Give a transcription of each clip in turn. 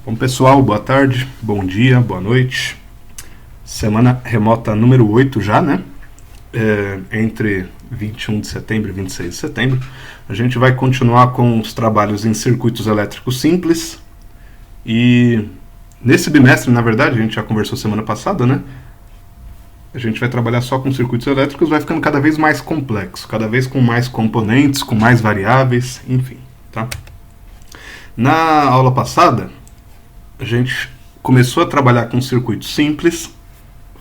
Bom pessoal, boa tarde, bom dia, boa noite. Semana remota número 8 já, né? Entre 21 de setembro e 26 de setembro. A gente vai continuar com os trabalhos em circuitos elétricos simples. E nesse bimestre, na verdade, a gente já conversou semana passada, né? A gente vai trabalhar só com circuitos elétricos, vai ficando cada vez mais complexo, cada vez com mais componentes, com mais variáveis, enfim, tá? Na aula passada, a gente começou a trabalhar com circuitos simples.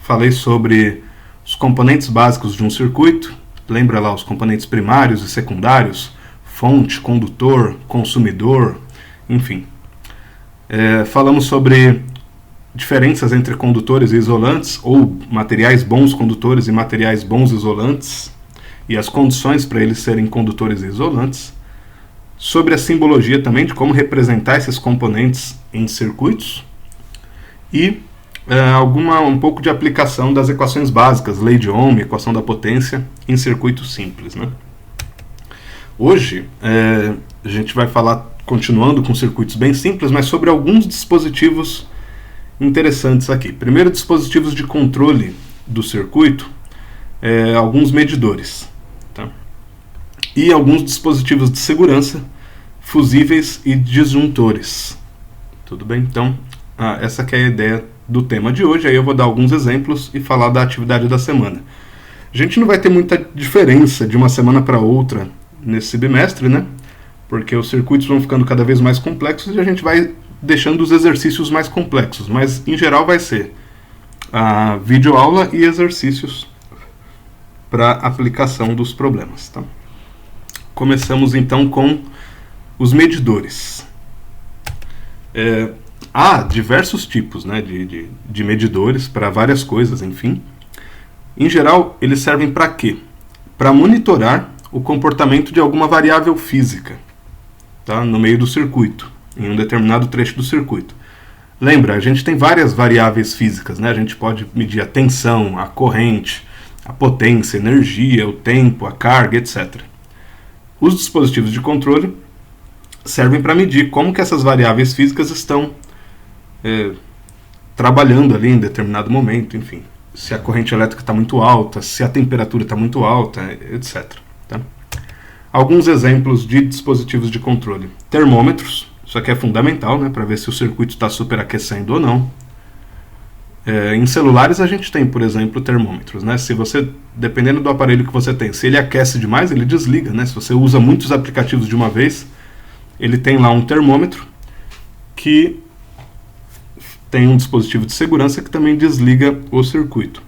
Falei sobre os componentes básicos de um circuito. Lembra lá os componentes primários e secundários? Fonte, condutor, consumidor, enfim. Falamos sobre diferenças entre condutores e isolantes, ou materiais bons condutores e materiais bons isolantes, e as condições para eles serem condutores e isolantes. Sobre a simbologia também, de como representar esses componentes em circuitos. E um pouco de aplicação das equações básicas, lei de Ohm, equação da potência, em circuitos simples, né? Hoje, a gente vai falar, continuando com circuitos bem simples, mas sobre alguns dispositivos interessantes aqui. Primeiro, dispositivos de controle do circuito, alguns medidores, tá? E alguns dispositivos de segurança, fusíveis e disjuntores. Tudo bem? Então, essa que é a ideia do tema de hoje. Aí eu vou dar alguns exemplos e falar da atividade da semana. A gente não vai ter muita diferença de uma semana para outra nesse bimestre, né? Porque os circuitos vão ficando cada vez mais complexos e a gente vai deixando os exercícios mais complexos. Mas, em geral, vai ser a videoaula e exercícios para aplicação dos problemas, tá? Começamos então com os medidores. Há diversos tipos, né, de medidores para várias coisas, enfim. Em geral, eles servem para quê? Para monitorar o comportamento de alguma variável física, tá, no meio do circuito, em um determinado trecho do circuito. Lembra, a gente tem várias variáveis físicas, né? A gente pode medir a tensão, a corrente, a potência, a energia, o tempo, a carga, etc. Os dispositivos de controle servem para medir como que essas variáveis físicas estão trabalhando ali em determinado momento, enfim. Se a corrente elétrica está muito alta, se a temperatura está muito alta, etc. Tá? Alguns exemplos de dispositivos de controle. Termômetros, isso aqui é fundamental, né, para ver se o circuito está superaquecendo ou não. Em celulares a gente tem, por exemplo, termômetros, né? Se você, dependendo do aparelho que você tem, se ele aquece demais, ele desliga, né? Se você usa muitos aplicativos de uma vez, ele tem lá um termômetro que tem um dispositivo de segurança que também desliga o circuito.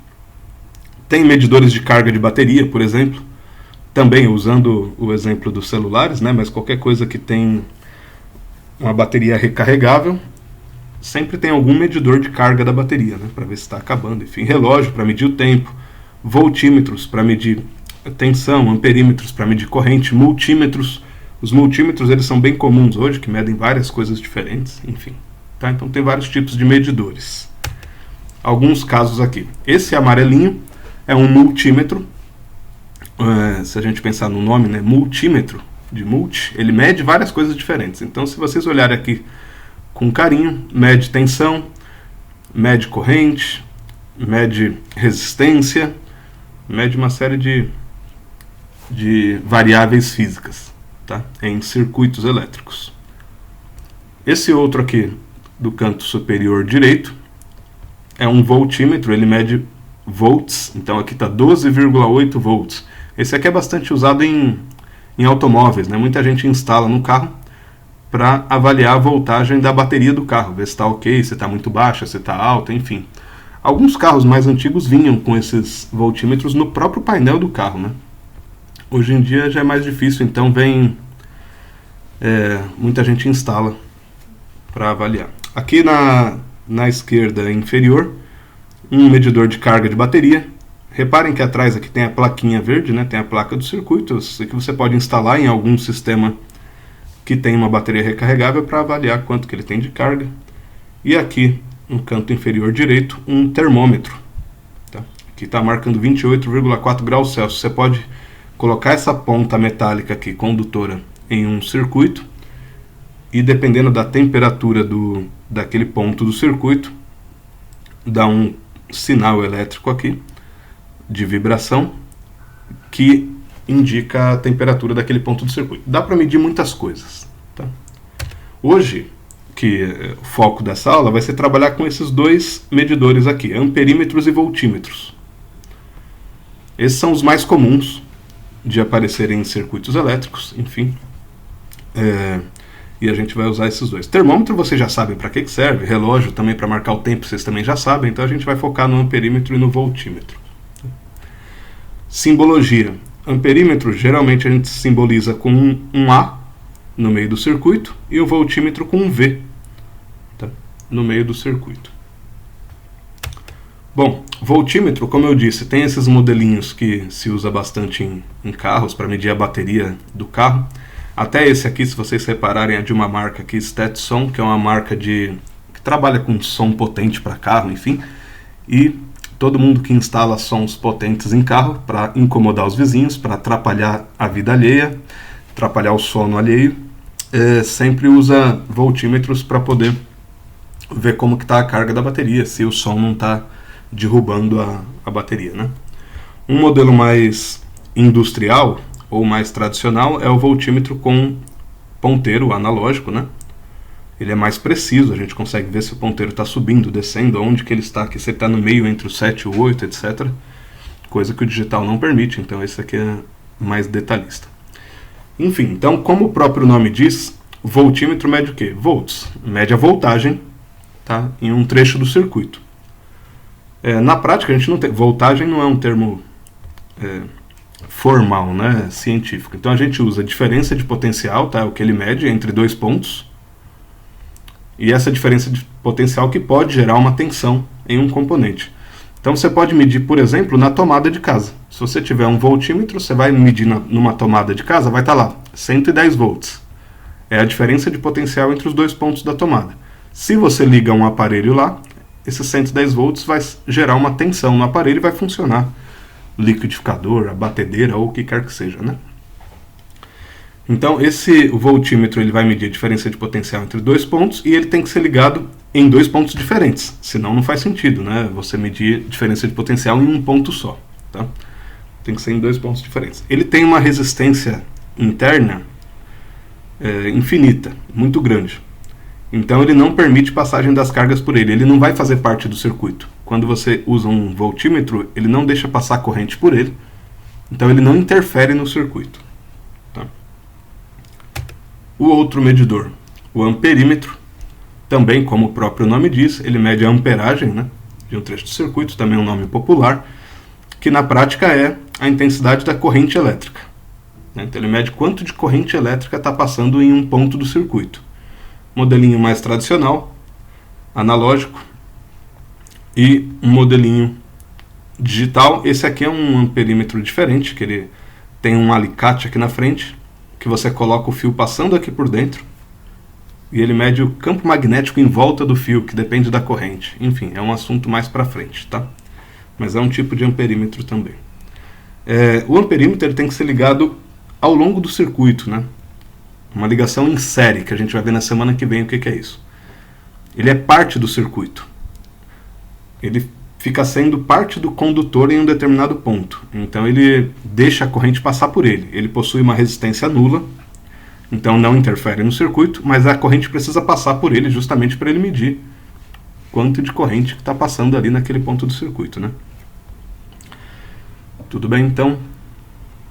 Tem medidores de carga de bateria, por exemplo, também usando o exemplo dos celulares, né? Mas qualquer coisa que tem uma bateria recarregável, sempre tem algum medidor de carga da bateria, né, para ver se está acabando. Enfim, relógio para medir o tempo, voltímetros para medir tensão, amperímetros para medir corrente, multímetros. Os multímetros eles são bem comuns hoje, que medem várias coisas diferentes, enfim. Tá? Então tem vários tipos de medidores. Alguns casos aqui. Esse amarelinho é um multímetro. Se a gente pensar no nome, né, multímetro, de multi, ele mede várias coisas diferentes. Então, se vocês olharem aqui com carinho, mede tensão, mede corrente, mede resistência, mede uma série de variáveis físicas, tá, em circuitos elétricos. Esse outro aqui, do canto superior direito, é um voltímetro, ele mede volts, então aqui está 12,8 volts. Esse aqui é bastante usado em automóveis, né? Muita gente instala no carro para avaliar a voltagem da bateria do carro, ver se está ok, se está muito baixa, se está alta, enfim. Alguns carros mais antigos vinham com esses voltímetros no próprio painel do carro, né? Hoje em dia já é mais difícil, então muita gente instala para avaliar. Aqui na esquerda inferior, um medidor de carga de bateria. Reparem que atrás aqui tem a plaquinha verde, né? Tem a placa do circuito, isso que você pode instalar em algum sistema que tem uma bateria recarregável para avaliar quanto que ele tem de carga. E aqui, no canto inferior direito, um termômetro, tá? Que está marcando 28,4 graus Celsius. Você pode colocar essa ponta metálica aqui, condutora, em um circuito e dependendo da temperatura daquele ponto do circuito, dá um sinal elétrico aqui de vibração que indica a temperatura daquele ponto do circuito. Dá para medir muitas coisas. Tá? Hoje, que o foco dessa aula vai ser trabalhar com esses dois medidores aqui, amperímetros e voltímetros. Esses são os mais comuns de aparecerem em circuitos elétricos, enfim. E a gente vai usar esses dois. Termômetro vocês já sabem para que serve, relógio também para marcar o tempo vocês também já sabem, então a gente vai focar no amperímetro e no voltímetro. Simbologia. Amperímetro geralmente a gente simboliza com um A no meio do circuito e o voltímetro com um V, tá? No meio do circuito. Bom, voltímetro, como eu disse, tem esses modelinhos que se usa bastante em carros para medir a bateria do carro. Até esse aqui, se vocês repararem, é de uma marca aqui, Stetson, que é uma marca que trabalha com som potente para carro, enfim. E todo mundo que instala sons potentes em carro para incomodar os vizinhos, para atrapalhar a vida alheia, atrapalhar o sono alheio, sempre usa voltímetros para poder ver como que está a carga da bateria, se o som não está derrubando a bateria, né? Um modelo mais industrial ou mais tradicional é o voltímetro com ponteiro analógico, né? Ele é mais preciso, a gente consegue ver se o ponteiro está subindo, descendo, onde que ele está, que se ele está no meio entre o 7 e o 8, etc. Coisa que o digital não permite, então esse aqui é mais detalhista. Enfim, então como o próprio nome diz, voltímetro mede o quê? Volts, mede a voltagem, tá? Em um trecho do circuito. Na prática, a gente não tem, voltagem não é um termo formal, né, científico. Então a gente usa a diferença de potencial, tá, o que ele mede entre dois pontos, e essa diferença de potencial que pode gerar uma tensão em um componente. Então você pode medir, por exemplo, na tomada de casa. Se você tiver um voltímetro, você vai medir numa tomada de casa, vai estar lá, 110 volts. É a diferença de potencial entre os dois pontos da tomada. Se você liga um aparelho lá, esses 110 volts vai gerar uma tensão no aparelho e vai funcionar. O liquidificador, a batedeira ou o que quer que seja, né? Então o voltímetro ele vai medir a diferença de potencial entre dois pontos e ele tem que ser ligado em dois pontos diferentes, senão não faz sentido, né? Você medir diferença de potencial em um ponto só, tá? Tem que ser em dois pontos diferentes. Ele tem uma resistência interna infinita, muito grande. Então ele não permite passagem das cargas por ele, ele não vai fazer parte do circuito. Quando você usa um voltímetro, ele não deixa passar corrente por ele, então ele não interfere no circuito. Tá? O outro medidor, o amperímetro, também como o próprio nome diz, ele mede a amperagem, né, de um trecho do circuito, também é um nome popular, que na prática é a intensidade da corrente elétrica. Né? Então ele mede quanto de corrente elétrica está passando em um ponto do circuito. Modelinho mais tradicional, analógico, e um modelinho digital. Esse aqui é um amperímetro diferente, que ele tem um alicate aqui na frente, que você coloca o fio passando aqui por dentro, e ele mede o campo magnético em volta do fio, que depende da corrente. Enfim, é um assunto mais para frente, tá? Mas é um tipo de amperímetro também. O amperímetro ele tem que ser ligado ao longo do circuito, né? Uma ligação em série, que a gente vai ver na semana que vem o que é isso. Ele é parte do circuito. Ele fica sendo parte do condutor em um determinado ponto. Então ele deixa a corrente passar por ele. Ele possui uma resistência nula, então não interfere no circuito, mas a corrente precisa passar por ele justamente para ele medir quanto de corrente que está passando ali naquele ponto do circuito, né? Tudo bem? Então,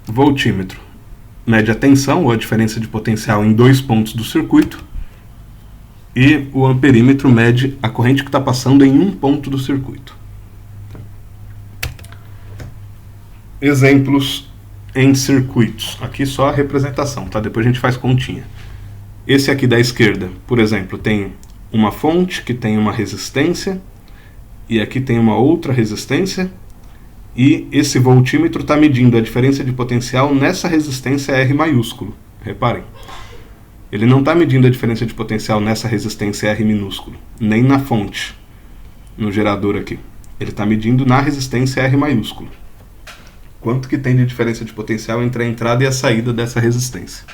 voltímetro mede a tensão ou a diferença de potencial em dois pontos do circuito, e o amperímetro mede a corrente que está passando em um ponto do circuito. Exemplos em circuitos. Aqui só a representação, tá? Depois a gente faz continha. Esse aqui da esquerda, por exemplo, tem uma fonte que tem uma resistência, e aqui tem uma outra resistência, e esse voltímetro está medindo a diferença de potencial nessa resistência R maiúsculo. Reparem. Ele não está medindo a diferença de potencial nessa resistência R minúsculo, nem na fonte, no gerador aqui. Ele está medindo na resistência R maiúsculo. Quanto que tem de diferença de potencial entre a entrada e a saída dessa resistência.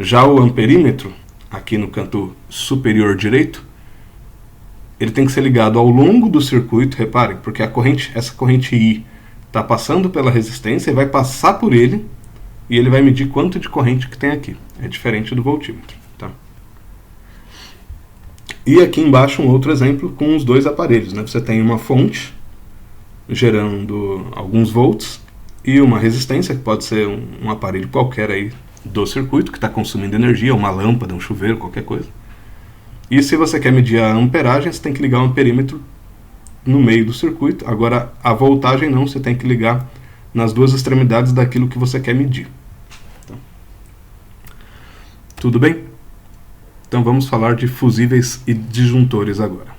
Já o amperímetro, aqui no canto superior direito, ele tem que ser ligado ao longo do circuito, reparem, porque essa corrente I está passando pela resistência e vai passar por ele, e ele vai medir quanto de corrente que tem aqui. É diferente do voltímetro. Tá? E aqui embaixo um outro exemplo com os dois aparelhos. Né? Você tem uma fonte gerando alguns volts e uma resistência, que pode ser um aparelho qualquer aí do circuito, que está consumindo energia, uma lâmpada, um chuveiro, qualquer coisa. E se você quer medir a amperagem, você tem que ligar um amperímetro no meio do circuito. Agora, a voltagem não, você tem que ligar nas duas extremidades daquilo que você quer medir. Tá? Tudo bem? Então vamos falar de fusíveis e disjuntores agora.